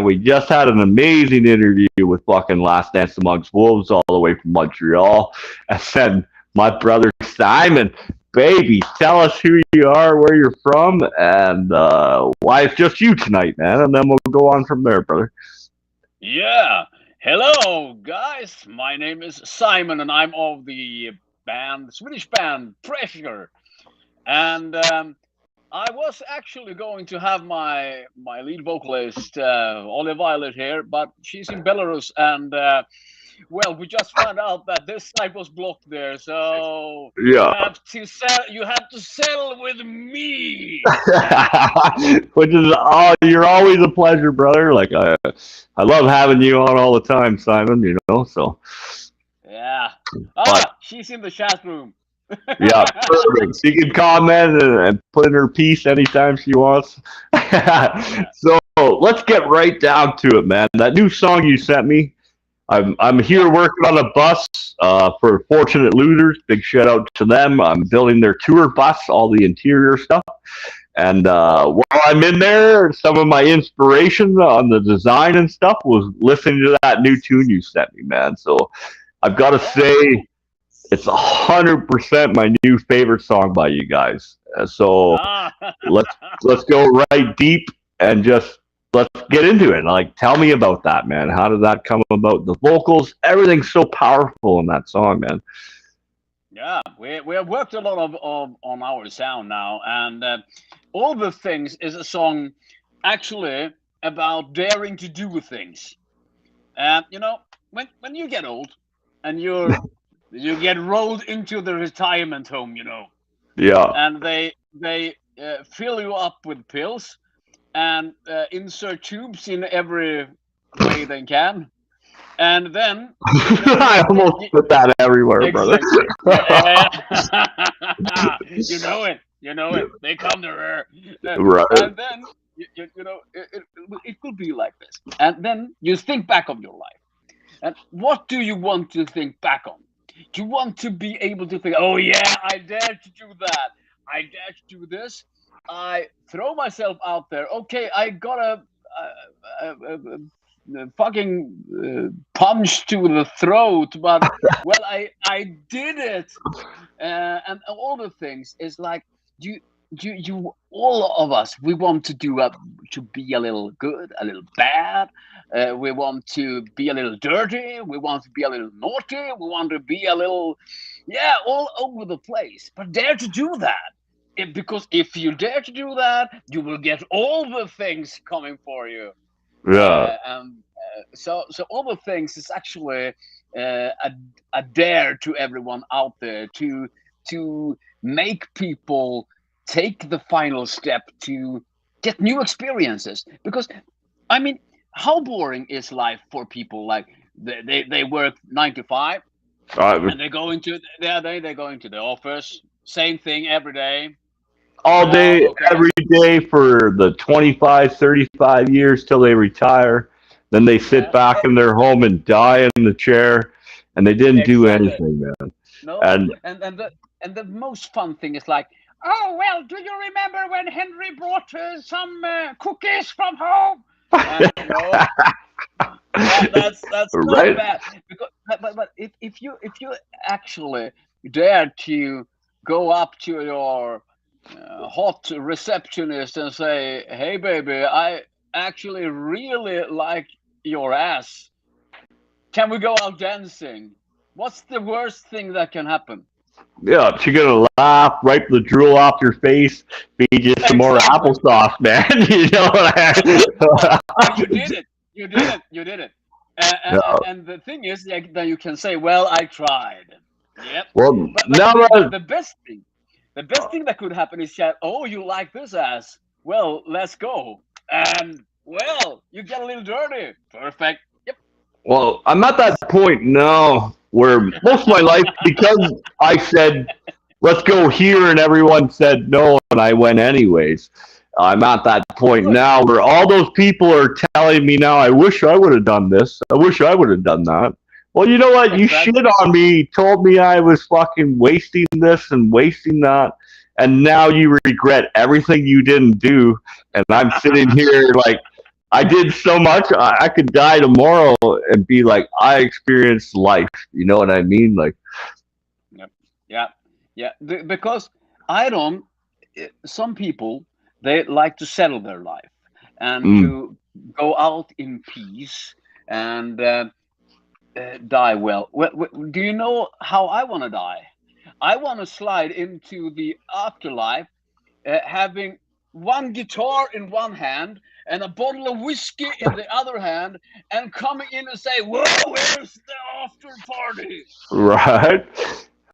we just had an amazing interview with fucking Last Dance Amongst Wolves all the way from Montreal. And then my brother Simon, baby, tell us who you are, where you're from, and why it's just you tonight, man. And then we'll go on from there, brother. Yeah. Hello, guys. My name is Simon, and I'm of the Swedish band Pressure. And I was actually going to have my lead vocalist Olive Violet here, but she's in Belarus, and well, we just found out that this site was blocked there, so you Yeah. have to sell. You have to settle with me. Which is, oh, you're always a pleasure, brother. Like I love having you on all the time, Simon. You know, so. Yeah. But She's in the chat room. yeah, perfect. She can comment and put in her piece anytime she wants. Yeah. So let's get right down to it, man. That new song you sent me. I'm here Yeah. working on a bus for Fortunate Losers. Big shout out to them. I'm building their tour bus, all the interior stuff. And Oh. while I'm in there, some of my inspiration on the design and stuff was listening to that new tune you sent me, man. So I've got to Oh, say, cool. it's 100% my new favorite song by you guys. So Ah. let's let's go right deep and just let's get into it. Like, tell me about that, man. How did that come about? The vocals, everything's so powerful in that song, man. Yeah, we have worked a lot of on our sound now, and all the things is a song actually about daring to do things. You know, when you get old and you get rolled into the retirement home, you know, Yeah. and they fill you up with pills and insert tubes in every way they can, and then I almost put that everywhere, brother. exactly. Yeah. You know it. You know it. They come to her. Right. And then, you know, it will be like this. And then you think back of your life. And what do you want to think back on? Do you want to be able to think, oh, yeah, I dare to do that. I dare to do this. I throw myself out there. Okay, I got a fucking punch to the throat, but well, I did it, and all the things is like you all of us, we want to to be a little good, a little bad. We want to be a little dirty. We want to be a little naughty. We want to be a little, yeah, all over the place. But dare to do that. Because if you dare to do that, you will get all the things coming for you. Yeah. So all the things is actually a dare to everyone out there to make people take the final step to get new experiences. Because I mean, how boring is life for people? Like they work 9 to 5 Uh, and they go into the office, same thing every day. all day, Okay. every day for the 25, 35 years till they retire. Then they sit Yeah. back in their home and die in the chair, and they didn't do Exactly. anything, man. No, And and the most fun thing is like, oh well, do you remember when Henry brought some cookies from home? No, that's not right? bad. Because but if you actually dare to go up to your hot receptionist and say, hey baby, I actually really like your ass. Can we go out dancing? What's the worst thing that can happen? Yeah, she's gonna laugh, wipe the drool off your face, feed you some more Exactly. applesauce, man. You know what And you I did it. You did it. You did it. Yeah. And the thing is, like, then you can say, "Well, I tried." Yep. Well, But now that the best thing that could happen is that, "Oh, you like this ass? Well, let's go." And well, you get a little dirty. Perfect. Yep. well, I'm at that point now where most of my life, because I said, let's go here, and everyone said no, and I went anyways. I'm at that point Good. now where all those people are telling me now, I wish I would have done this. I wish I would have done that. Well, you know what? You shit Exactly. on me, told me I was fucking wasting this and wasting that, and now you regret everything you didn't do. And I'm sitting here like, I did so much. I could die tomorrow and be like, I experienced life. You know what I mean? Like, Yep. Yeah, yeah. Because I don't. Some people, they like to settle their life and mm, to go out in peace and die well. Do you know how I want to die? I want to slide into the afterlife, having one guitar in one hand and a bottle of whiskey in the other hand, and coming in and say, "Whoa, where's the after party?" right?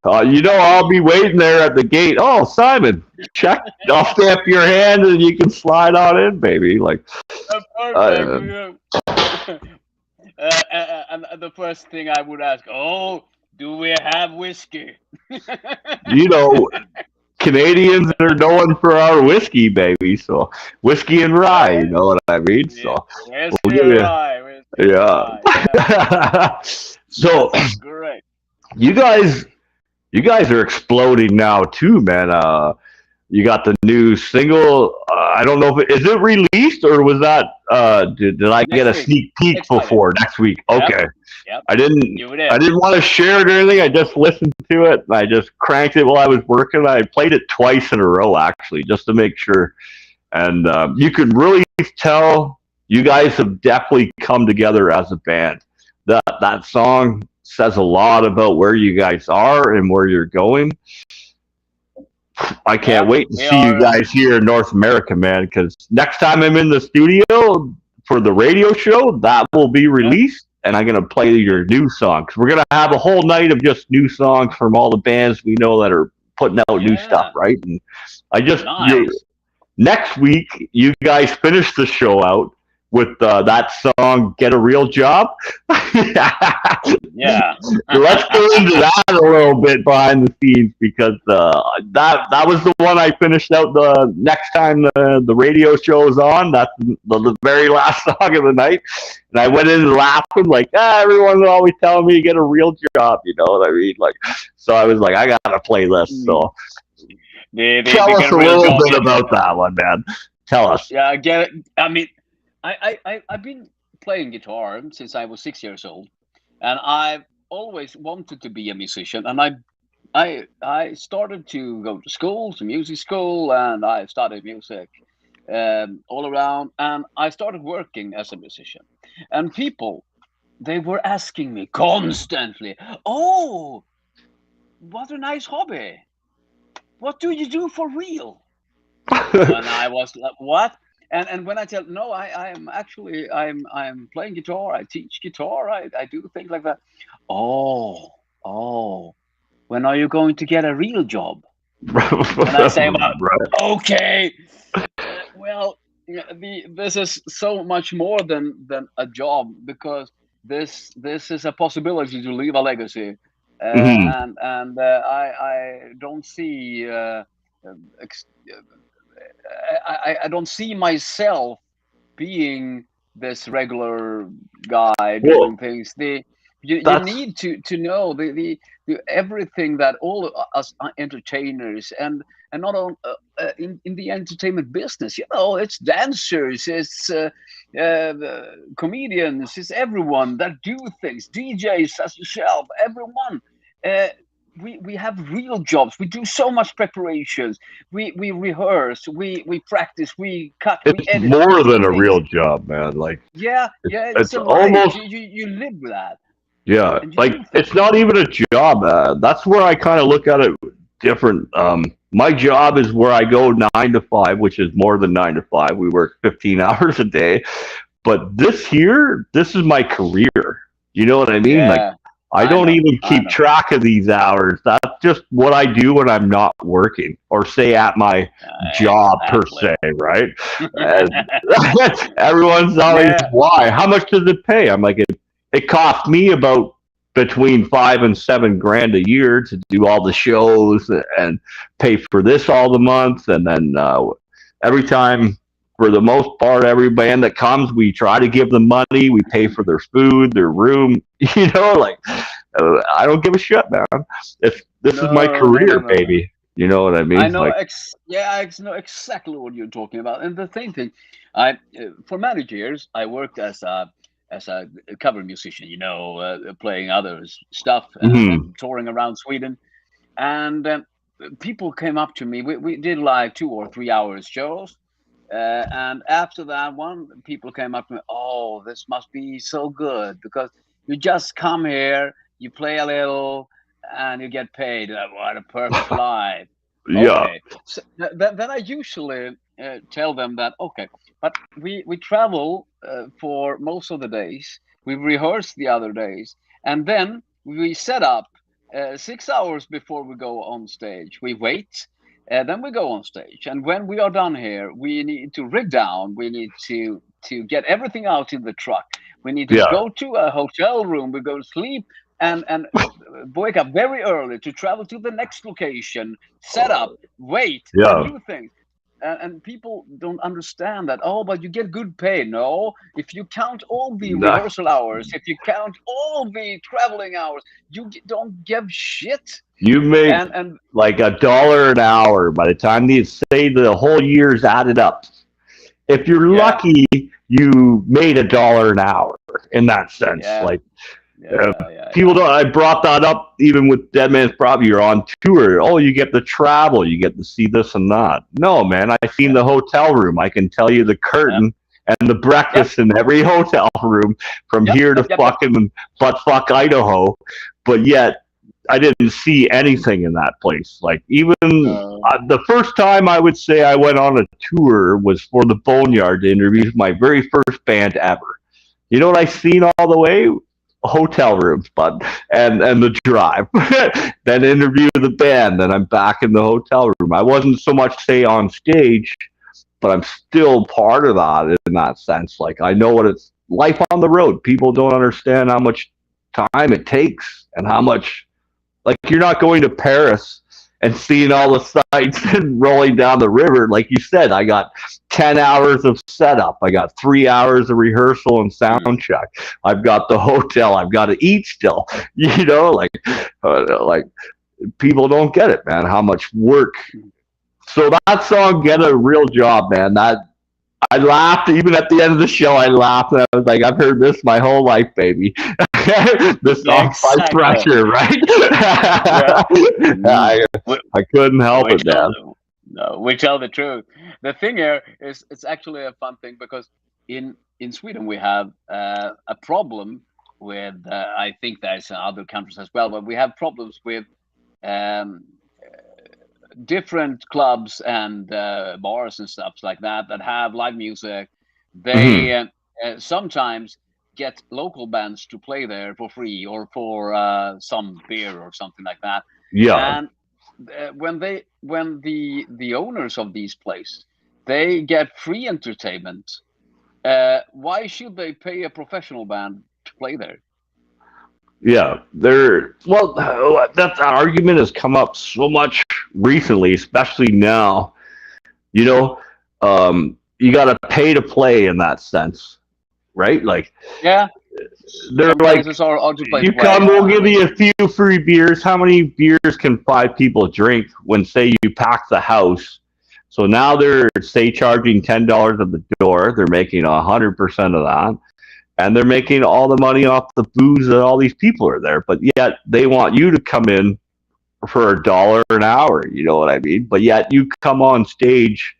I'll be waiting there at the gate. Oh, Simon, check. I'll stamp your hand and you can slide on in, baby. Like, Perfect. uh, Yeah. And the first thing I would ask, "Oh, do we have whiskey?" you know, Canadians are known for our whiskey, baby. So whiskey and rye, Yeah, you know what I mean? yeah. So we'll Whiskey give and you, rye, whiskey and rye. Yeah, yeah. So that's great. you guys, you guys are exploding now too, man. You got the new single. I don't know if is it released or was that did I get Next a week, sneak peek next Friday. before next week? Yep, Okay. yep. I didn't You I did. didn't want to share it or anything. I just listened to it and I just cranked it while I was working. I played it twice in a row actually just to make sure. And you can really tell you guys have definitely come together as a band. That song says a lot about where you guys are and where you're going. I can't Yep, wait to we see you are. guys here in North America, man. Because next time I'm in the studio for the radio show, that will be Yep, released, and I'm gonna play yep. your new songs. We're gonna have a whole night of just new songs from all the bands we know that are putting out new stuff, Yeah, right? And I just you nice. next week, you guys finish the show out with that song "Get a Real Job." Yeah. Let's go into that a little bit behind the scenes because that was the one I finished out the next time the radio show is on. That's the very last song of the night, and I went in laughing like, everyone's always telling me to get a real job. You know what I mean? Like, so I was like, I gotta play this. Mm. So The tell us get a a real little job. bit about that one, man. Tell us. Yeah, I get it. I mean, I've been playing guitar since I was 6 years old, and I've always wanted to be a musician. And I started to go to school, to music school, and I studied music all around. And I started working as a musician, and people, they were asking me constantly, "Oh, what a nice hobby! What do you do for real?" And I was like, "What?" And when I tell, "No, I'm actually I'm playing guitar. I teach guitar. I do things like that." Oh, oh. When are you going to get a real job? And I say, "Well, Right. okay. Well, yeah, this is so much more than a job, because this is a possibility to leave a legacy, Mhm. and I don't see ex- I don't see myself being this regular guy Well, doing things. You that's need to know the everything that all us entertainers and not on in the entertainment business. You know, it's dancers, it's comedians, it's everyone that do things, DJs as yourself, everyone. Uh, we have real jobs. We do so much preparations. We rehearse. We practice. We cut. We it's edit. We more do than a things. real job, man. Like Yeah, yeah. It's it's a life. almost You live with that, yeah, and you like do it's things. not even a job. That's where I kind of look at it different. My job is where I go 9 to 5, which is more than 9 to 5. We work 15 hours a day. But this here, this is my career. You know what I mean? Like Yeah, I I don't know. even I keep know. track of these hours. That's just what I do when I'm not working or say at my job per Exactly. se, right? And everyone's always Yeah. why? How much does it pay? I'm like it costs me about between 5 and 7 grand a year to do all the shows and pay for this all the month, and then every time for the most part, every band that comes, we try to give them money. We pay for their food, their room. Like I don't give a shit, man. This is my No, no, no, career, no, no. baby. You know what I I mean? know Like, I know exactly what you're talking about. And the same thing, I for many years I worked as a cover musician, playing others stuff mhm, and touring around Sweden. And people came up to me. We did like 2 or 3 hours shows. And after that one, people came up to me, oh, this must be so good because you just come here, you play a little, and you get paid. What a perfect life. yeah, Okay. So then I usually tell them that, okay, but we travel for most of the days. We rehearse the other days. And then we set up 6 hours before we go on stage. We wait, then we go on stage. And when we are done here, we need to rig down. We need to get everything out in the truck. We need to yeah, go to a hotel room. We go to sleep and wake up very early to travel to the next location, set up, wait, and yeah. do things. And people don't understand that. Oh, but you get good pay. No, if you count all the Nah, rehearsal hours, if you count all the traveling hours, don't give shit. you make And like $1 an hour by the time you say the whole year's added up. If you're yeah, lucky, you made $1 an hour in that sense. yeah, Like, uh, people yeah. don't. I brought that up even with Dead Man's Problem. You're on tour. Oh, you get to travel. You get to see this and that. No, man. I've seen Yeah, the hotel room. I can tell you the yeah, curtain and the yep, breakfast in every hotel room from yep, here to yep, yep, yep. fucking butt fuck Idaho. But yet, I didn't see anything in that place. Like even the first time I would say I went on a tour was for the Boneyard to interview my very first band ever. You know what I seen all the way? Hotel rooms, bud, and the drive. Then interview the band. Then I'm back in the hotel room. I wasn't so much say on stage, but I'm still part of that in that sense. Like I know what it's life on the road. People don't understand how much time it takes and how much like you're not going to Paris and seeing all the sights and rolling down the river. Like you said, I got 10 hours of setup. I got 3 hours of rehearsal and Mm. sound check. I've got the hotel. I've got to eat still. You know, like people don't get it, man. How much work. So that song, "Get a Real Job," man. That I laughed even at the end of the show. I laughed. And I was like, I've heard this my whole life, baby. This Yeah, song by exactly. Pressure, right? Yeah. Mm. I, We, I couldn't help we it, tell man. the no, we tell the truth. The thing here is it's actually a fun thing because in Sweden we have a problem with I think there's in other countries as well, but we have problems with um, different clubs and bars and stuff like that have live music. They Hmm. sometimes get local bands to play there for free or for some beer or something like that. Yeah, And when the owners of these places they get free entertainment, why should they pay a professional band to play there? yeah. There. Well, that argument has come up so much recently, especially now. You know, you got to pay to play in that sense, right? Like Yeah, they're some like, places are to play to you play. come, we'll give you a few free beers. How many beers can five people drink when, say, you pack the house? So now they're, say, charging $10 at the door. They're making 100% of that. And they're making all the money off the booze that all these people are there. But yet they want you to come in for $1 an hour. You know what I mean? But yet you come on stage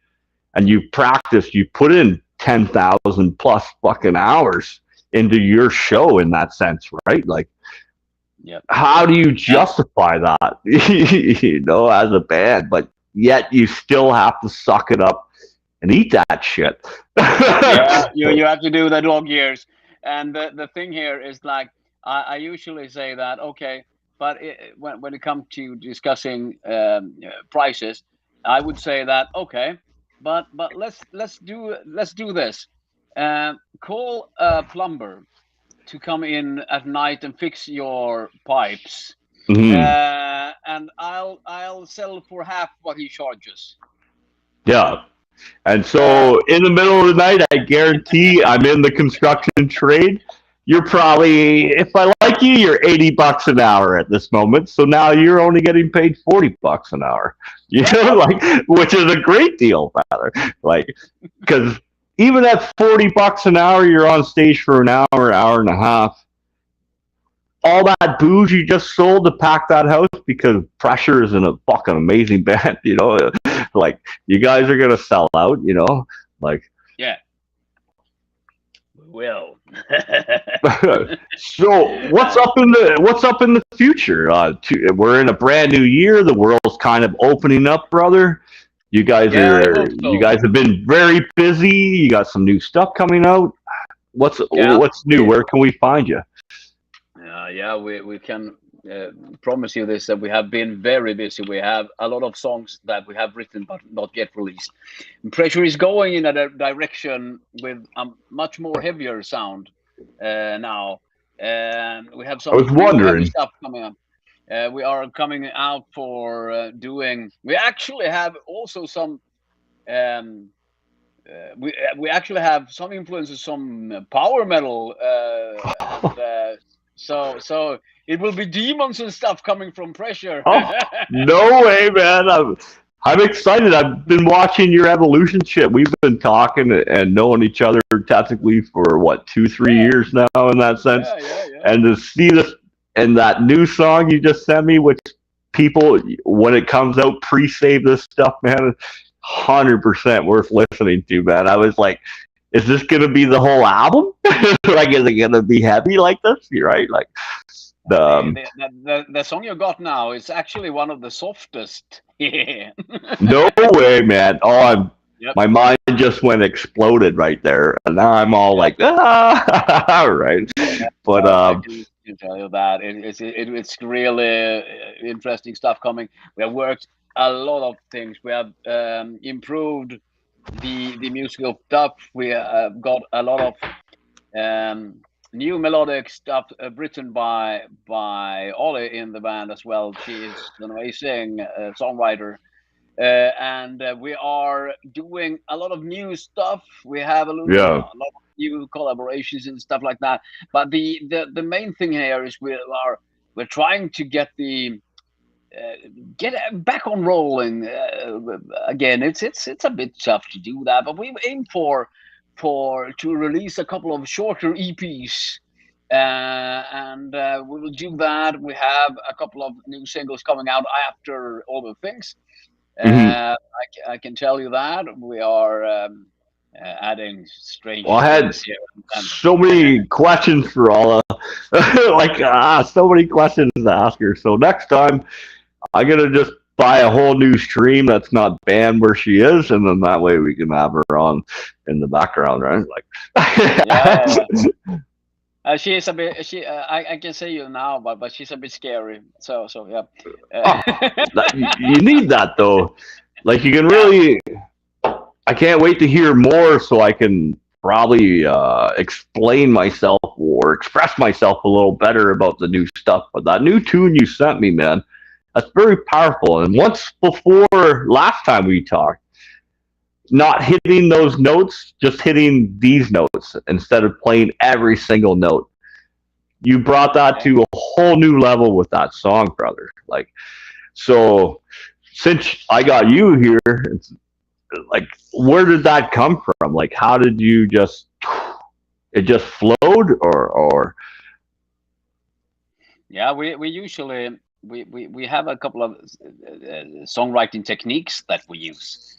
and you practice, you put in 10,000 plus fucking hours into your show in that sense, right? Like, Yep. how do you Yeah. justify that, you know, as a band? But yet you still have to suck it up and eat that shit. Yeah, you have to do the dog years. And the thing here is like I usually say that okay, but when it comes to discussing prices, I would say that okay, but let's do this. Call a plumber to come in at night and fix your pipes, Mhm. and I'll sell for half what he charges. Yeah. And Uh, so in the middle of the night, I guarantee I'm in the construction trade. you're probably, if I like you, you're $80 an hour at this moment. So now you're only getting paid $40 an hour. You know, like, which is a great deal, rather. Like, because even at $40 an hour, you're on stage for an hour and a half. All that booze you just sold to pack that house because Pressure is in a fucking amazing band, you know, like you guys are gonna sell out, you know, like. Yeah, we will. So Uh, what's up in the future? We're in a brand new year. The world's kind of opening up, brother. yeah, I hope You so. guys have been very busy. You got some new stuff coming out. Yeah, What's new? we Where can we find you? yeah, we can promise you this, that we have been very busy. We have a lot of songs that we have written but not yet released. Pressure is going in a direction with a much more heavier sound now, and we have I was some new heavy wondering. stuff coming up. We are coming out for doing. We actually have also some. Um, we actually have some influences, some power metal, and so it will be demons and stuff coming from Pressure. Oh, no way, man. I'm excited. I've been watching your evolution shit. We've been talking and knowing each other technically for what, 2, 3 years now in that sense. Yeah. And to see this and that new song you just sent me, which people when it comes out pre-save this stuff, man, 100% worth listening to, man. I was like, is this gonna be the whole album? Like, is it gonna be heavy like this? You're right. Like the The song you got now is actually one of the softest. Yeah. no way, man. Yep. My mind just went exploded right there, and now I'm all Yep. like, ah, all right. But I can tell you that it's really interesting stuff coming. We have worked a lot of things. We have improved the musical stuff. We have got a lot of new melodic stuff written by Ollie in the band as well. She is an amazing songwriter. And we are doing a lot of new stuff. We have yeah, a lot of new collaborations and stuff like that. But the main thing here is we're trying to get back on rolling again. It's a bit tough to do that, but we aim for to release a couple of shorter EPs. And we will do that. We have a couple of new singles coming out after all the things. hmm I can tell you that we are adding well, strange I had things here and so many questions for all like so many questions to ask her. So next time I'm gonna just buy a whole new stream that's not banned where she is, and then that way we can have her on in the background, right? yeah. Like, She is a bit. I can say you now, but she's a bit scary. So yeah. oh, you need that though. Like you can Yeah. really. I can't wait to hear more so I can probably explain myself or express myself a little better about the new stuff. But that new tune you sent me, man, that's very powerful. And once before last time we talked, not hitting those notes, just hitting these notes instead of playing every single note. You brought that Okay. to a whole new level with that song, brother. Like, so since I got you here, it's like, where did that come from? Like, how did you just, it just flowed or, Yeah. We usually we have a couple of songwriting techniques that we use.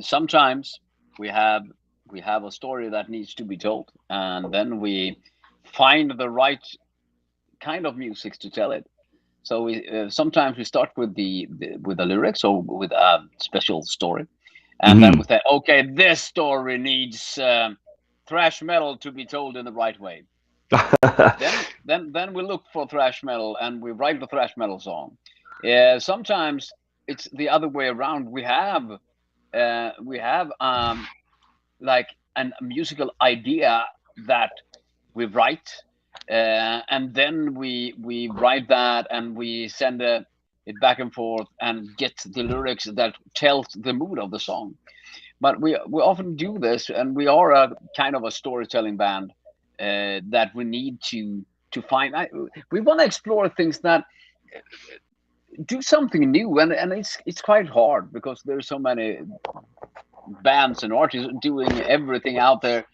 Sometimes we have we have a story that needs to be told, and then we find the right kind of music to tell it. So we sometimes we start with the lyrics or with a special story, and then we mm-hmm. say, okay, this story needs thrash metal to be told in the right way. Then we look for thrash metal and we write the thrash metal song. Sometimes it's the other way around. We have like a musical idea that we write, and then we write that and we send it back and forth and get the lyrics that tells the mood of the song. But we often do this, and we are a kind of a storytelling band. that we need to find. We want to explore things that do something new, and it's quite hard because there's so many bands and artists doing everything out there.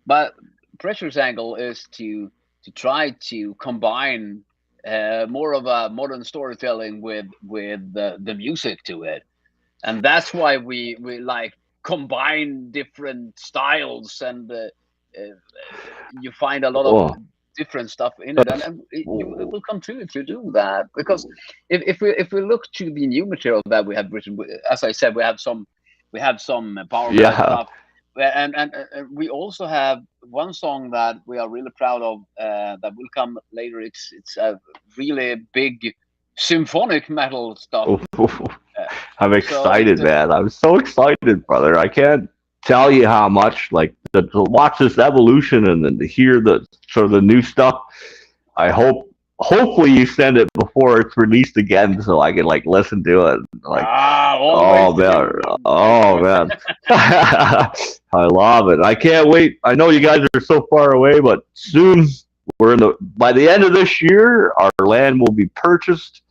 But Pressure's angle is to try to combine more of a modern storytelling with the music to it, and that's why we like combine different styles, and you find a lot of Oh, different stuff in it, and it will continue to do that because if we look to the new material that we have written, as I said, we have some power metal yeah. stuff, and we also have one song that we are really proud of that will come later. It's a really big symphonic metal stuff. Uh, I'm so excited, man. I'm so excited, brother. I can't tell you how much, like, to watch this evolution and then to hear the sort of the new stuff. I hopefully you send it before it's released again, so I can like listen to it. Like, always oh to man, do. oh man, I love it. I can't wait. I know you guys are so far away, but soon we're in the. By the end of this year, our land will be purchased.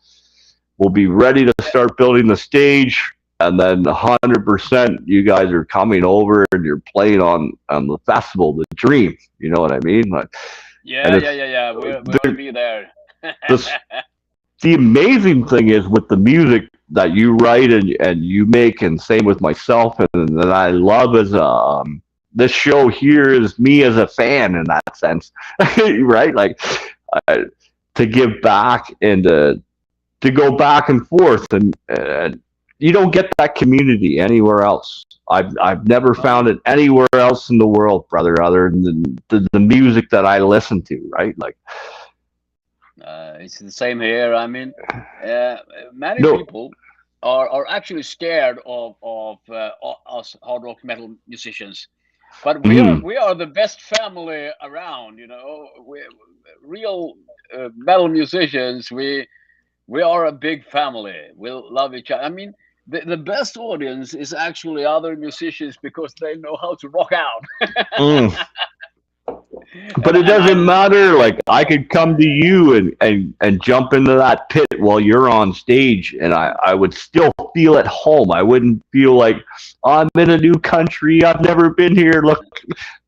We'll be ready to start building the stage, and then 100% you guys are coming over and you're playing on the festival, the Dream. You know what I mean? Like, and it's Yeah. We'll be there. this the amazing thing is with the music that you write and you make, and same with myself, and that I love as this show here is me as a fan in that sense, right? Like, uh, to give back and to go back and forth, and you don't get that community anywhere else. I've never No, found it anywhere else in the world, brother, other than the music that I listen to, right? Like, it's the same here. I mean, uh, many no, people are actually scared of us hard rock metal musicians, but mm, we are the best family around. You know, we real metal musicians. We are a big family. We'll love each other. I mean, the best audience is actually other musicians because they know how to rock out. mm. But it And I doesn't matter. Like, I could come to you and jump into that pit while you're on stage, and I would still feel at home. I wouldn't feel like, "Oh, I'm in a new country. I've never been here. Look,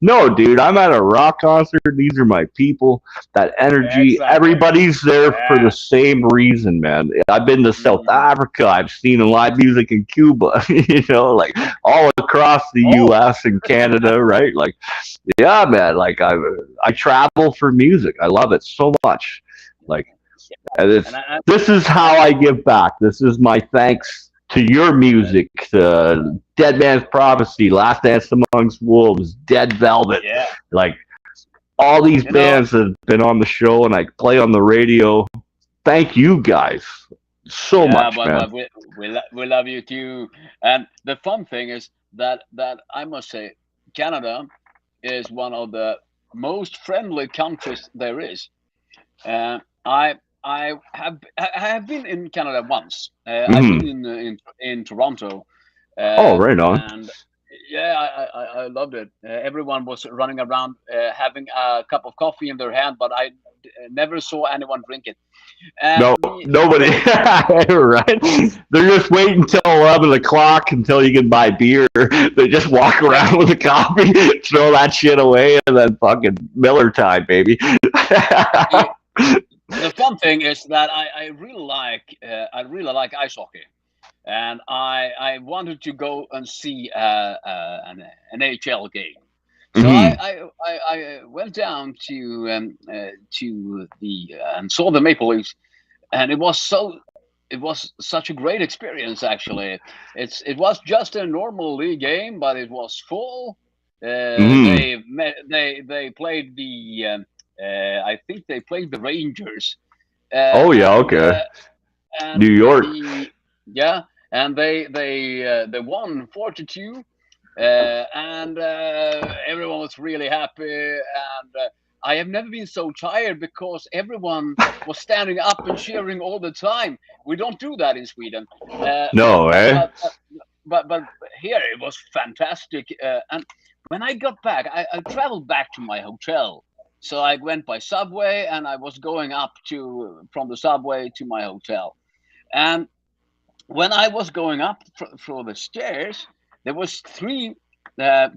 no, dude, I'm at a rock concert. These are my people. That energy. exactly. Everybody's there for the Yeah. same reason, man. I've been to South Mhm. Africa. I've seen live music in Cuba. Like, all across the Oh, U.S. and Canada, right? Like, yeah, man. Like, I travel for music. I love it so much. Like, and and it's I, this is how I give back. This is my thanks to your music, to Dead Man's Prophecy, Last Dance Amongst Wolves, Dead Velvet, yeah, like all these you know, bands that have been on the show and I play on the radio. Thank you guys so yeah, much, but man. we love you too. And the fun thing is that I must say, Canada is one of the most friendly countries there is. Uh, I I have been in Canada once. I've been Hmm. in Toronto, Oh, right on. and yeah, I loved it. Everyone was running around having a cup of coffee in their hand, but I never saw anyone drink it. No, The nobody. only Right? They're just waiting until 11 o'clock until you can buy beer. They just walk yeah, around with a coffee, throw that shit away, and then fucking Miller time, baby. the, the fun thing is that I really like ice hockey, and I wanted to go and see an NHL game. So Hmm. I went down to the and saw the Maple Leafs, and it was such a great experience. Actually, it was just a normal league game, but it was full. Hmm. They played the I think they played the Rangers, Oh yeah. and Okay. New and York. the yeah, and they won 4-2, and everyone was really happy. And I have never been so tired because everyone was standing up and cheering all the time. We don't do that in Sweden, uh, No, but eh? but but here it was fantastic. And when I got back, I traveled back to my hotel, So I went by subway, and I was going up to from the subway to my hotel. And when I was going up through the stairs, there was three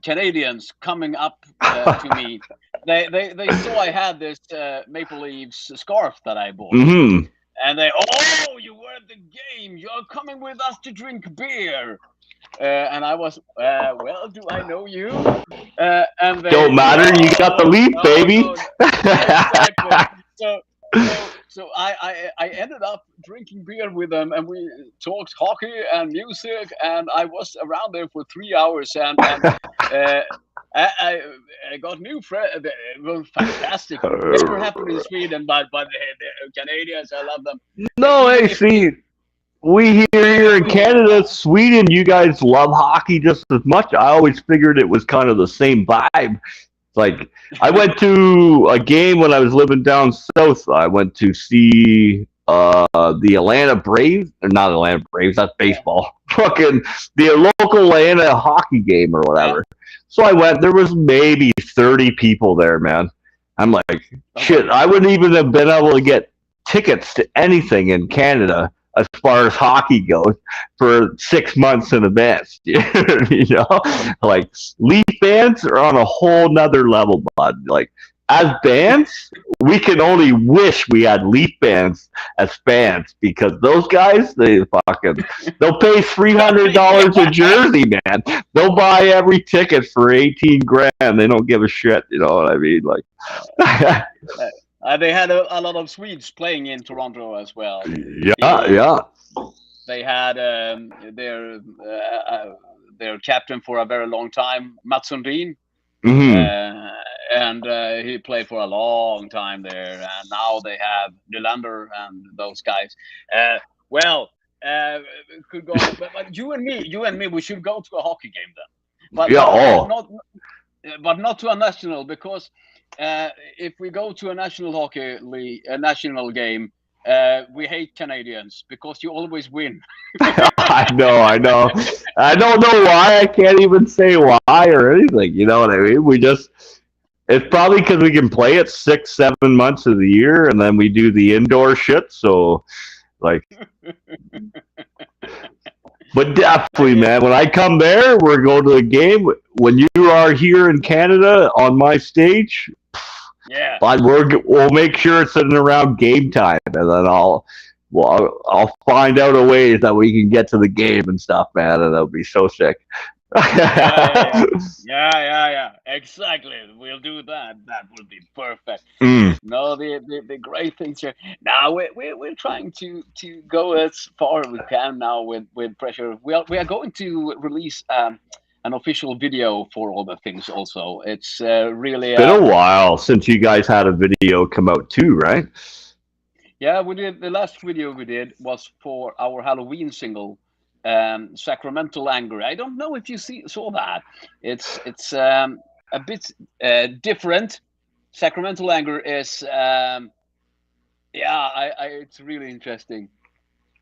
Canadians coming up to me. They saw I had this Maple Leafs scarf that I bought, Mm-hmm. and they, oh, you were at the game. You are coming with us to drink beer. And I was, well, do I know you? And they, Don't matter. You got the leaf, baby. no, exactly. So, I ended up drinking beer with them, and we talked hockey and music, and I was around there for 3 hours, and I got new friends. It was fantastic. Never happened in Sweden, but the Canadians, I love them. No, Even hey, if see, we here in Canada, Sweden, you guys love hockey just as much. I always figured it was kind of the same vibe. Like, I went to a game when I was living down south. I went to see the Atlanta Braves, or not Atlanta Braves, that's baseball. Fucking the local Atlanta hockey game or yeah. whatever. So I went, there was maybe 30 people there, man. I'm like, shit, I wouldn't even have been able to get tickets to anything in Canada as far as hockey goes for 6 months in advance. You know, like Leaf bands are on a whole nother level, bud. Like as bands, we can only wish we had Leaf bands as fans because those guys, they'll pay $300 a jersey, man. They'll buy every ticket for 18 grand. They don't give a shit. You know what I mean? Like. They had a lot of Swedes playing in Toronto as well. Yeah. They had their captain for a very long time, Mats Sundin, and he played for a long time there. And now they have Nylander and those guys. Could go. But you and me, we should go to a hockey game then. But not to a national, because if we go to a national hockey league, a national game, we hate Canadians because you always win. I know. I don't know why. I can't even say why or anything. You know what I mean? It's probably because we can play it 6-7 months of the year, and then we do the indoor shit. So, like, but definitely, man, when I come there, we're going to a game. When you are here in Canada on my stage, yeah, we'll make sure it's in around game time, and then I'll find out a way that we can get to the game and stuff, man, and that'll be so sick. Yeah. Exactly. We'll do that. That would be perfect. No, the great things here. Now we're trying to go as far as we can now with pressure. We are going to release an official video for all the things. Also, it's really been a while since you guys had a video come out too, right? Yeah, we did. The last video we did was for our Halloween single, Sacramental Anger. I don't know if you saw that. It's a bit different. Sacramental Anger is it's really interesting.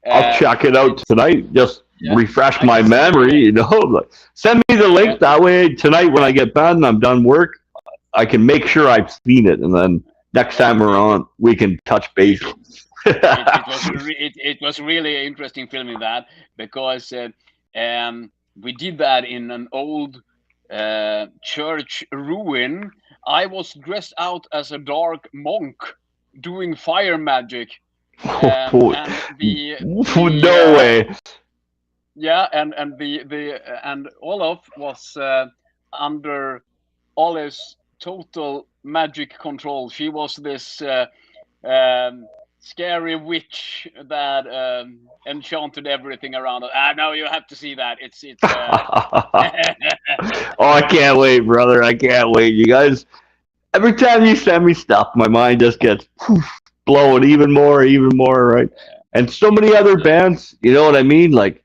I'll check it out tonight. Just refresh my memory, you know. Like, send me the link that way tonight when I get back and I'm done work. I can make sure I've seen it, and then next time we're on, we can touch base. It was really interesting filming that because we did that in an old church ruin. I was dressed out as a dark monk doing fire magic. No way. Yeah, and Olaf was under Olive's total magic control. She was this scary witch that enchanted everything around us. No, you have to see that. It's Oh, I can't wait, brother. I can't wait. You guys, every time you send me stuff, my mind just gets blowing even more, right? And so many other bands, you know what I mean? Like,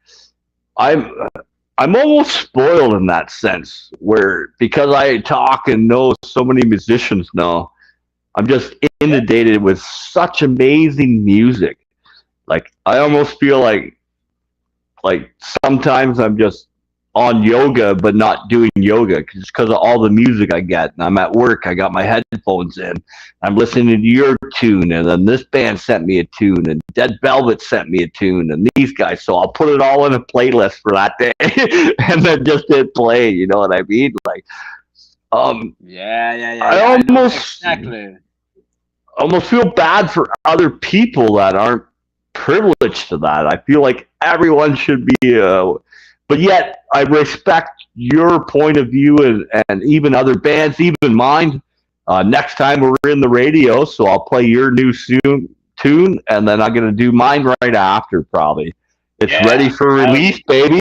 I'm almost spoiled in that sense, where because I talk and know so many musicians now, I'm just inundated with such amazing music. Like, I almost feel like sometimes I'm just on yoga but not doing yoga because of all the music I get. And I'm at work, I got my headphones in, I'm listening to your tune, and then this band sent me a tune, and Dead Velvet sent me a tune, and these guys. So I'll put it all in a playlist for that day, and then just hit play. You know what I mean? Like, I I know exactly. almost feel bad for other people that aren't privileged to that. I feel like everyone should be, but yet I respect your point of view, and even other bands, even mine. Next time we're in the radio, so I'll play your new tune, and then I'm gonna do mine right after, probably. It's ready for release, baby.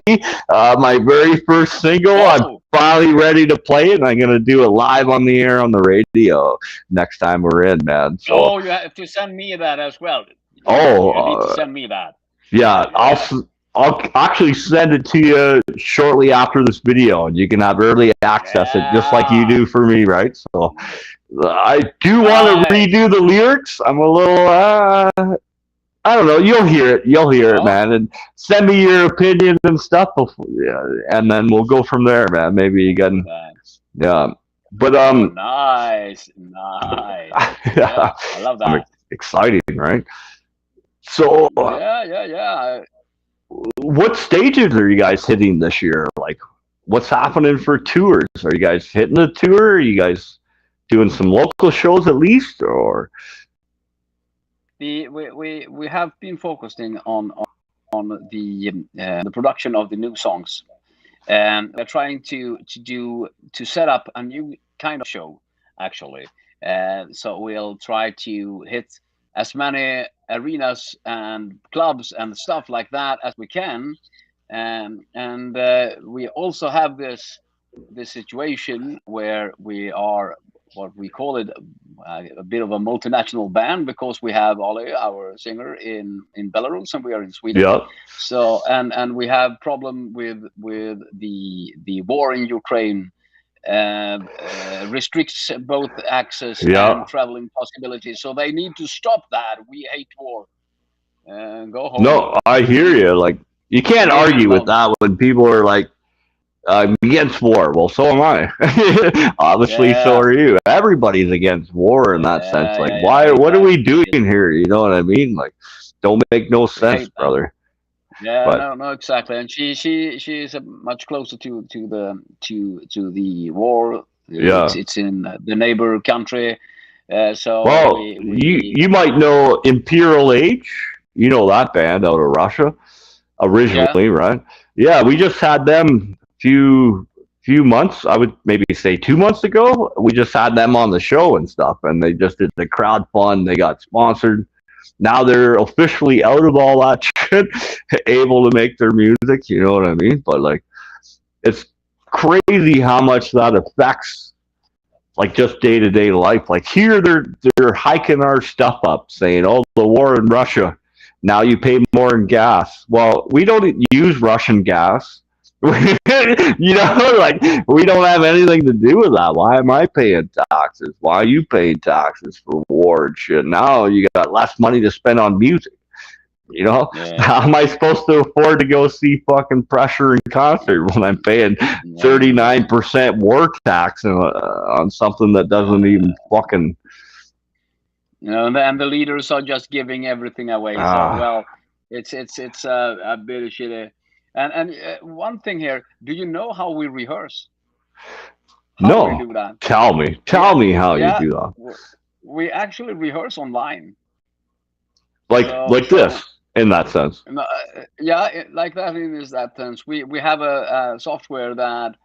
My very first single. I'm finally ready to play it, and I'm gonna do it live on the air on the radio next time we're in, man. So, you have to send me that as well. oh, you need to send me that. Yeah, I'll actually send it to you shortly after this video, and you can have early access it just like you do for me, right? So I do want to redo the lyrics. I'm a little, I don't know. You'll hear it, man, and send me your opinion and stuff, and then we'll go from there, man. Maybe you can, yeah. But nice. Yeah, I love that. Exciting, right? So yeah. What stages are you guys hitting this year? Like, what's happening for tours? Are you guys hitting a tour? Are you guys doing some local shows at least, or? We have been focusing on the production of the new songs, and we're trying to set up a new kind of show, actually. So we'll try to hit as many arenas and clubs and stuff like that as we can, and we also have this situation where we are what we call it a bit of a multinational band, because we have Ollie, our singer, in Belarus, and we are in Sweden. Yeah. So and we have problem with the war in Ukraine. Restricts both access and traveling possibilities, so they need to stop that. We hate war. Go home. No, I hear you. Like, you can't argue with that when people are like, I'm against war. Well, so am I. Obviously, so are you. Everybody's against war in that sense. Like, why? What are we doing here? You know what I mean? Like, don't make no sense, brother. Yeah, no, exactly. And she is much closer to the war. Yeah, it's in the neighbor country. So well, you might know Imperial Age. You know that band out of Russia originally, right? Yeah, we just had them few months. I would maybe say 2 months ago. We just had them on the show and stuff, and they just did the crowd fund. They got sponsored. Now they're officially out of all that shit, able to make their music, you know what I mean? But like, it's crazy how much that affects like just day-to-day life. Like here they're hiking our stuff up, saying, oh, the war in Russia, now you pay more in gas. Well, we don't use Russian gas. You know, like, we don't have anything to do with that. Why am I paying taxes? Why are you paying taxes for war and shit? Now you got less money to spend on music. You know, how am I supposed to afford to go see fucking Pressure in concert when I'm paying 39% war tax on something that doesn't even fucking. You know, and the leaders are just giving everything away. So, well, it's a bit of shit. And one thing here, do you know how we rehearse? How we do that? Tell me how you do that. We actually rehearse online. Like this, in that sense. Like that in that sense. We have a software that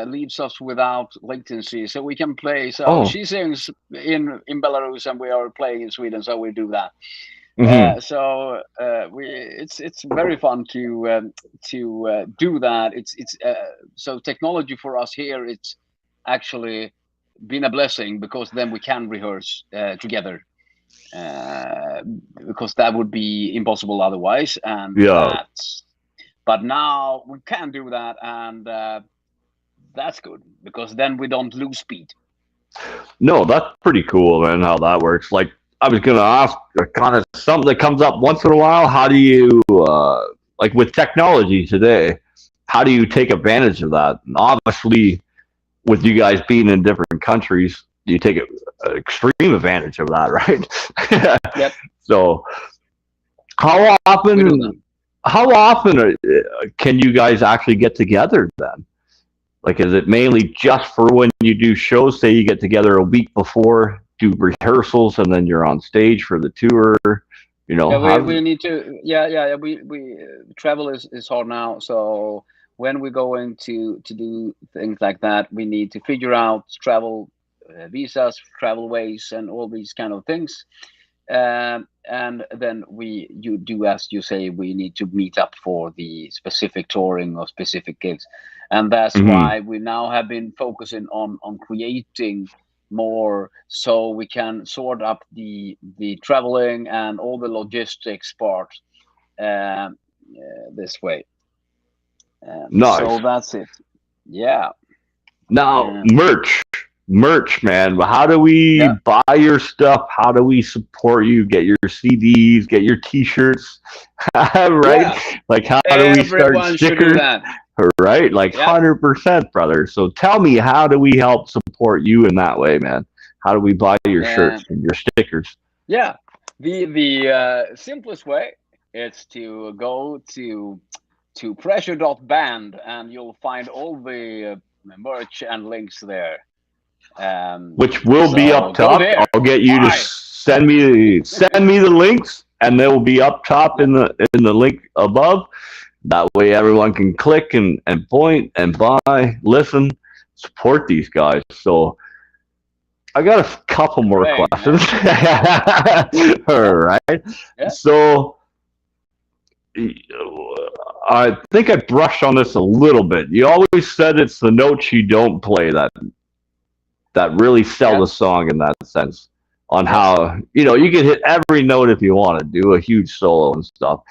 leaves us without latency, so we can play. So she sings in Belarus, and we are playing in Sweden, so we do that. So it's very fun to do that. It's so technology for us here, it's actually been a blessing, because then we can rehearse together, because that would be impossible otherwise. And but now we can do that, and that's good, because then we don't lose speed. No, that's pretty cool, man, how that works. Like, I was going to ask kind of something that comes up once in a while. How do you, like with technology today, how do you take advantage of that? And obviously, with you guys being in different countries, you take extreme advantage of that, right? Yep, So, how we do that. often, how often can you guys actually get together then? Like, is it mainly just for when you do shows? Say you get together a week before, do rehearsals, and then you're on stage for the tour. You know, Yeah, how does we it? need to. Yeah. We travel is hard now. So when we're going to do things like that, we need to figure out travel visas, travel ways, and all these kind of things. And then you do as you say. We need to meet up for the specific touring or specific gigs, and that's Hmm. why we now have been focusing on creating more so we can sort up the traveling and all the logistics part this way. So Nice. that's it. Yeah. Now, um, merch, man. How do we yeah, buy your stuff? How do we support you? Get your CDs, get your T-shirts, right? yeah, Like, how do we start everyone should do stickers? that. Right? Like, Yeah. 100%, brother. So tell me, how do we help support you in that way, man? How do we buy your um, shirts and your stickers? yeah, the simplest way is to go to pressure.band and you'll find all the merch and links there. Which will be So up go top. there, I'll get you to buy. send me the links, and they will be up top Yep. in the link above. That way, everyone can click and point and buy, listen, support these guys. So I got a couple more Great, questions. man. All Yeah, right. yeah, So I think I brushed on this a little bit. You always said it's the notes you don't play that really sell yeah, the song in that sense. On yeah. how you can hit every note if you want to do a huge solo and stuff.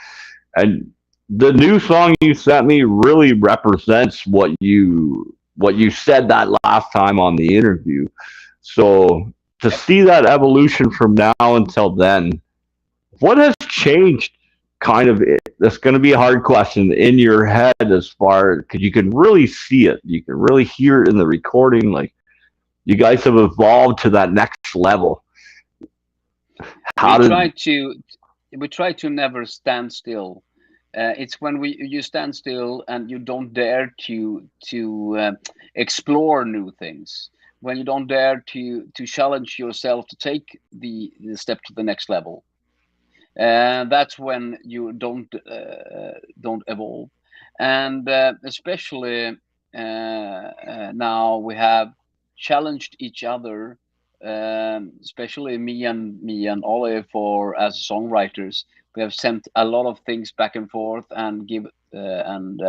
And the new song you sent me really represents what you said that last time on the interview. So to Yep. see that evolution from now until then, what has changed? Kind of, that's going to be a hard question in your head as far because you can really see it, you can really hear it in the recording. Like you guys have evolved to that next level. We How try did? to we try to never stand still. It's when you stand still and you don't dare to explore new things. When you don't dare to challenge yourself to take the step to the next level. And that's when you don't evolve. And especially now we have challenged each other, especially me and Ollie for as songwriters. We have sent a lot of things back and forth and give and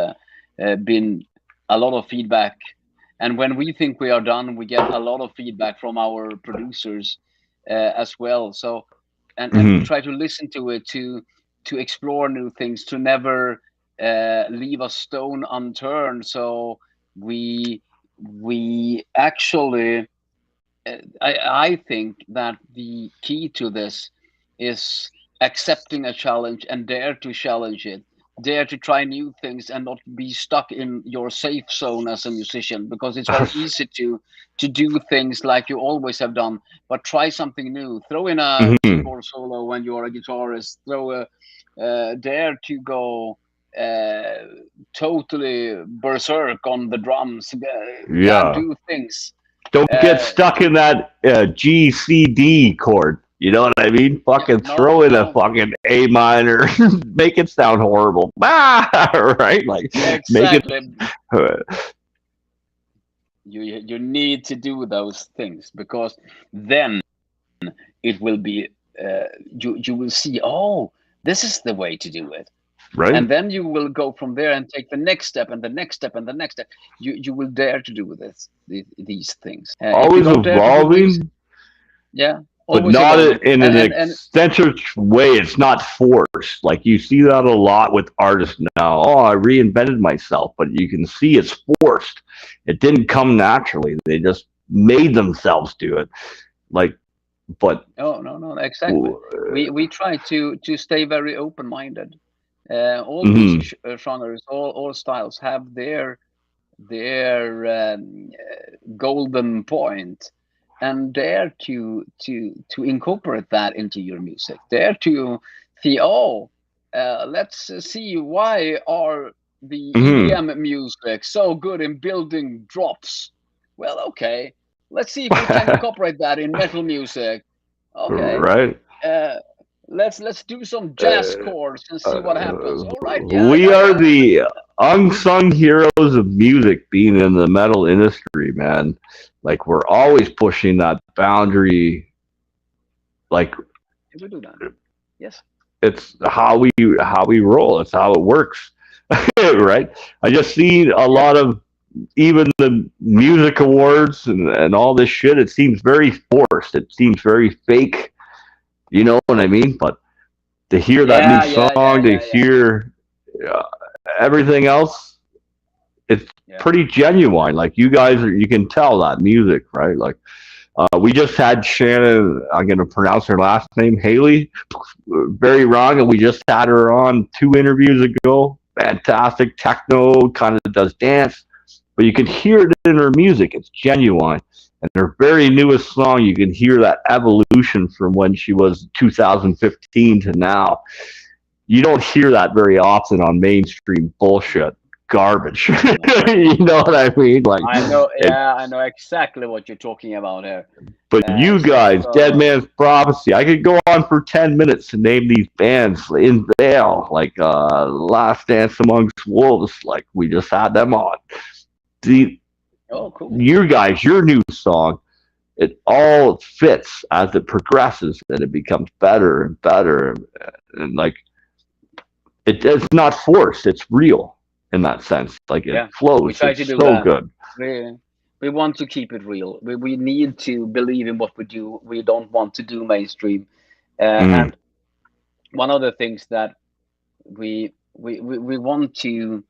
been a lot of feedback. And when we think we are done, we get a lot of feedback from our producers as well. So and we Mhm. try to listen to it to explore new things, to never leave a stone unturned. So we actually I think that the key to this is accepting a challenge and dare to challenge it, dare to try new things and not be stuck in your safe zone as a musician, because it's very easy to do things like you always have done, but try something new, throw in a Mhm. keyboard solo when you're a guitarist, throw a dare to go uh, totally berserk on the drums, yeah, Yeah. do things. Don't get uh, stuck in that G C D chord. You know what I mean? Yeah, Fucking no, throw in a no, fucking A minor, make it sound horrible. Ah, right? Like make it. exactly. You need to do those things because then it will be you will see, oh, this is the way to do it, Right? and then you will go from there and take the next step and the next step and the next step. You will dare to do these things. If you Always don't dare to do these, evolving, yeah, but always not evolving. in an And eccentric way. It's not forced. Like you see that a lot with artists now. Oh, I reinvented myself, but you can see it's forced. It didn't come naturally. They just made themselves do it. Like, but no, exactly. We try to stay very open minded. All Hmm. music genres, all styles have their golden point, and dare to incorporate that into your music. Dare to see, oh, let's see, why are the Hmm. EDM music so good in building drops? Well, okay, let's see if we can incorporate that in metal music. Okay, Right. uh, let's do some jazz Uh, chords and see what happens. All right, yeah, we yeah, are yeah. the unsung heroes of music being in the metal industry, man. Like we're always pushing that boundary. Like We do that. Yes. it's how we roll. It's how it works, right? I just seen a Yeah. lot of even the music awards and all this shit. It seems very forced. It seems very fake. You know what I mean? But to hear that new Yeah, yeah, yeah, song, to yeah, yeah, hear uh, everything else, it's yeah. pretty genuine. Like you guys, you can tell that music, right? Like we just had Shannon. I'm gonna pronounce her last name, Haley. Very wrong, and we just had her on 2 interviews ago. Fantastic techno, kind of does dance, but you can hear it in her music. It's genuine. And her very newest song, you can hear that evolution from when she was 2015 to now. You don't hear that very often on mainstream bullshit garbage. No. You know what I mean? Like, I know. it, Yeah, I know exactly what you're talking about here. but you guys, Dead So Man's Prophecy, I could go on for 10 minutes to name these bands in Vale, like Last Dance Amongst Wolves, like we just had them on. The, oh, cool. you guys, your new song, it all fits as it progresses and it becomes better and better. And like, it's not forced, it's real in that sense. Like, it Yeah, we flows, try to it's do so that. good. We we want to keep it real. We need to believe in what we do. We don't want to do mainstream. Mm. And one of the things that we want to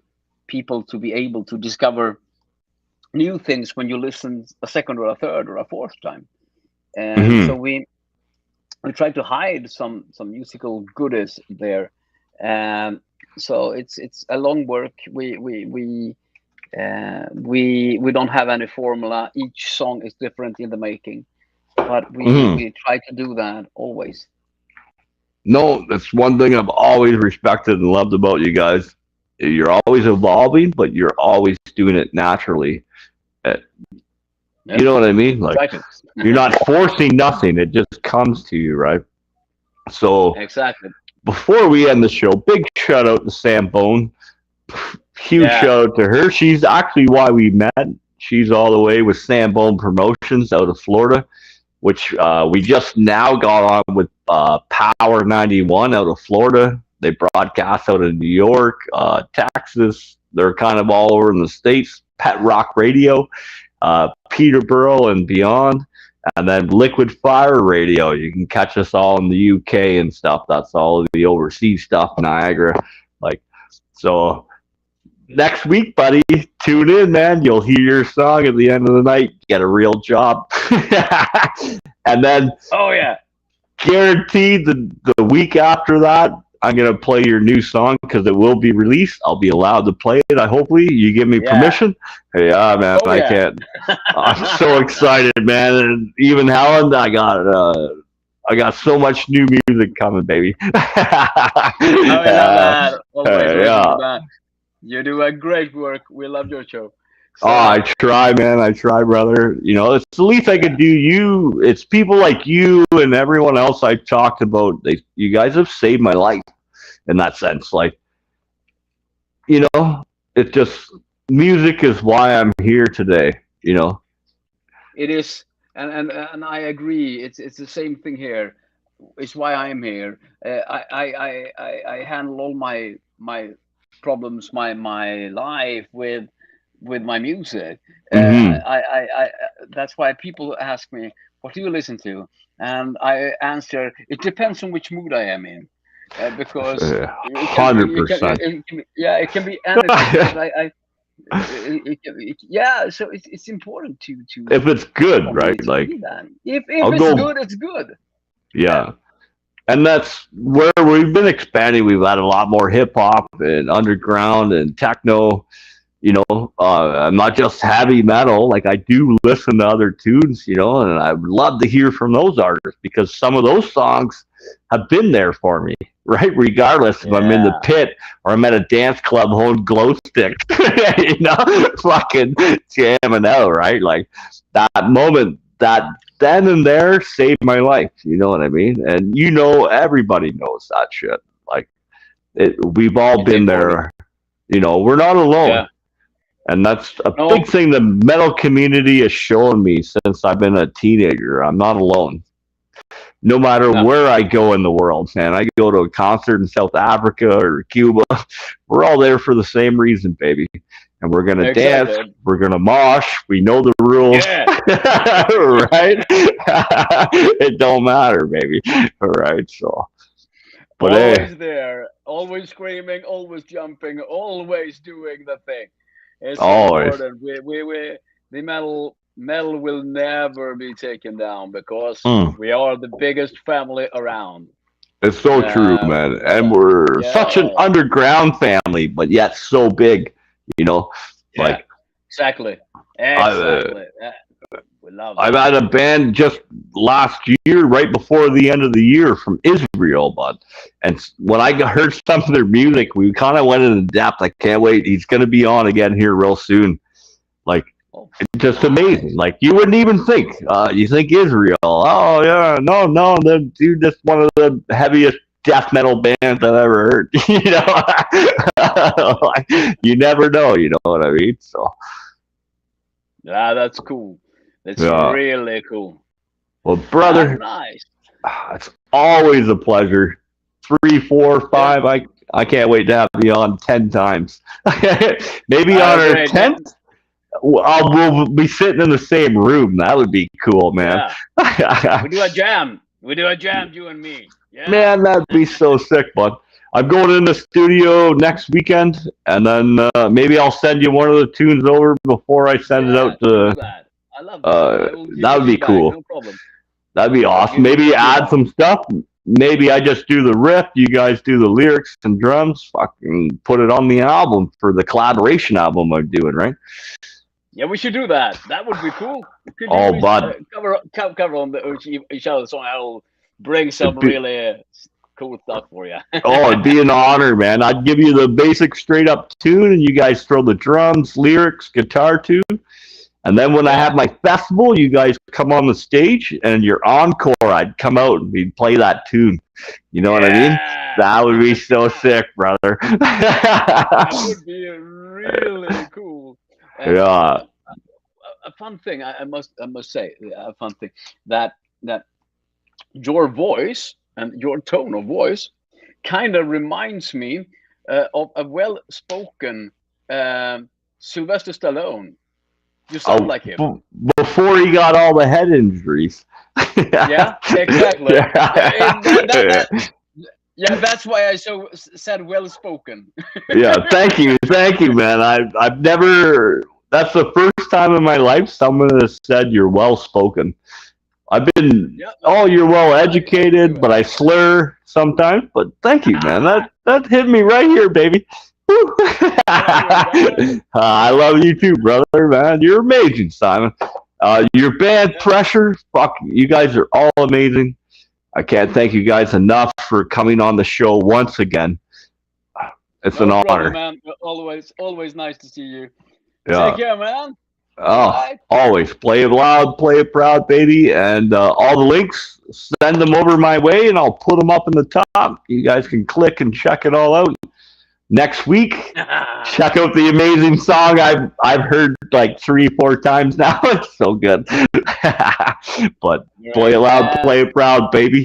people to be able to discover new things when you listen a second or a third or a fourth time. So Hmm. we try to hide some musical goodies there. Um, so it's a long work. We don't have any formula. Each song is different in the making, but Hmm. we try to do that always. No, that's one thing I've always respected and loved about you guys. You're always evolving, but you're always doing it naturally. Uh, Yeah, You know what I mean? we Like try to. you're not forcing nothing; it just comes to you, right? So Exactly. before we end the show, big shout out to Sam Bone. Huge Yeah. shout out to her. She's actually why we met. She's all the way with Sam Bone Promotions out of Florida, which we just now got on with Power 91 out of Florida. They broadcast out of New York, Texas. They're kind of all over in the States. Pet Rock Radio, Peterborough and beyond. And then Liquid Fire Radio. You can catch us all in the UK and stuff. That's all the overseas stuff, Niagara. Like, so next week, buddy, tune in, man. You'll hear your song at the end of the night. Get a real job. And then Oh yeah. guaranteed the week after that, I'm gonna play your new song because it will be released. I'll be allowed to play it. I hopefully you give me Yeah. permission. Yeah, man, Oh I yeah. can't. I'm so excited, man. And even Helen, I got so much new music coming, baby. Oh, we love that. Always listen to Yeah. that. You do a great work. We love your show. Oh, I So try, man. I try, brother. You know, it's the least I yeah, could do. You, it's people like you and everyone else I've talked about. You guys have saved my life in that sense. Like, it just music is why I'm here today. it is, and I agree. It's the same thing here. It's why I'm here. I handle all my problems, my life with my music. Mm-hmm. That's why people ask me, "What do you listen to?" And I answer, "It depends on which mood I am in." Because $100%. yeah, it can be anything. Because yeah, so it's important to If it's good, for me right? to Like, see that if I'll it's go. good, it's good. Yeah, Yeah. And that's where we've been expanding. We've had a lot more hip hop and underground and techno. I'm not just heavy metal. Like I do listen to other tunes, and I would love to hear from those artists because some of those songs have been there for me, right? Regardless if I'm in the Yeah. pit or I'm at a dance club holding glow sticks, fucking jamming out, right? Like that moment, that then and there saved my life. You know what I mean? And everybody knows that shit. Like we've all It's been important. there. We're not alone. Yeah. And that's a No. big thing the metal community has shown me since I've been a teenager. I'm not alone. No matter No. where I go in the world, man. I go to a concert in South Africa or Cuba. We're all there for the same reason, baby. And we're gonna dance. Exactly. We're gonna mosh. We know the rules, Yeah. right? It don't matter, baby. All right. So, but Always there. Always screaming. Always jumping. Always doing the thing. It's always. important. The metal will never be taken down because Mm. we are the biggest family around. It's so true, man. And we're such an Yeah. underground family, but yet so big. You know, Yeah. like Exactly. I, Exactly. Yeah. We love I've that. had a band just last year, right before the end of the year, from Israel, bud. And when I heard some of their music, we kind of went into depth. I can't wait. He's going to be on again here real soon. Like, Oh, it's just nice. amazing. Like, you wouldn't even think. You think Israel. Oh, yeah. No. Dude, that's one of the heaviest death metal bands I've ever heard. Like, you never know. You know what I mean? So, Yeah, that's cool. That's yeah. really cool. Well, Ah, brother, nice. it's always a pleasure. 3, 4, Yeah. 5. I can't wait to have you on 10 times. Maybe on our Great. 10th, we'll be sitting in the same room. That would be cool, man. Yeah. We do a jam. We do a jam, you and me. Yeah. Man, that'd be so sick, bud. I'm going in the studio next weekend, and then maybe I'll send you one of the tunes over before I send it Yeah, out do to. that. I love that. I will give That you would be feedback. cool. No problem. That'd be I'll awesome. give you Maybe add feedback. some stuff. Maybe I just do the riff, you guys do the lyrics and drums. Fucking put it on the album for the collaboration album I'm doing, right? Yeah, we should do that. That would be cool. We could Oh, do bud. cover on each other's song. I'll bring some It'd be, really cool stuff for you. it'd be an honor, man. I'd give you the basic straight up tune, and you guys throw the drums, lyrics, guitar too. And then when I have my festival, you guys come on the stage, and your encore, I'd come out and we'd play that tune. You know what I mean? That would be so sick, brother. That would be really cool. And Yeah. a fun thing, I must say, a fun thing that your voice and your tone of voice kind of reminds me of a well-spoken Sylvester Stallone. You sound like him. Before he got all the head injuries. Yeah, exactly. Yeah. Yeah, that's why I said well-spoken. Yeah, thank you, man. I've never. That's the first time in my life someone has said you're well spoken. I've been, Yeah, oh, you're well I educated, do but I slur sometimes. But thank you, man. That hit me right here, baby. Woo. I love you too, brother, man. You're amazing, Simon. Your band Pressure, fuck, you guys are all amazing. I can't thank you guys enough for coming on the show once again. It's No an problem, honor. man. Always nice to see you. Yeah. Take care, man. Oh, Bye. always play it loud, play it proud, baby. And all the links, send them over my way, and I'll put them up in the top. You guys can click and check it all out. Next week, check out the amazing song I've heard like 3, 4 times now. It's so good. But play it loud, play it proud, baby.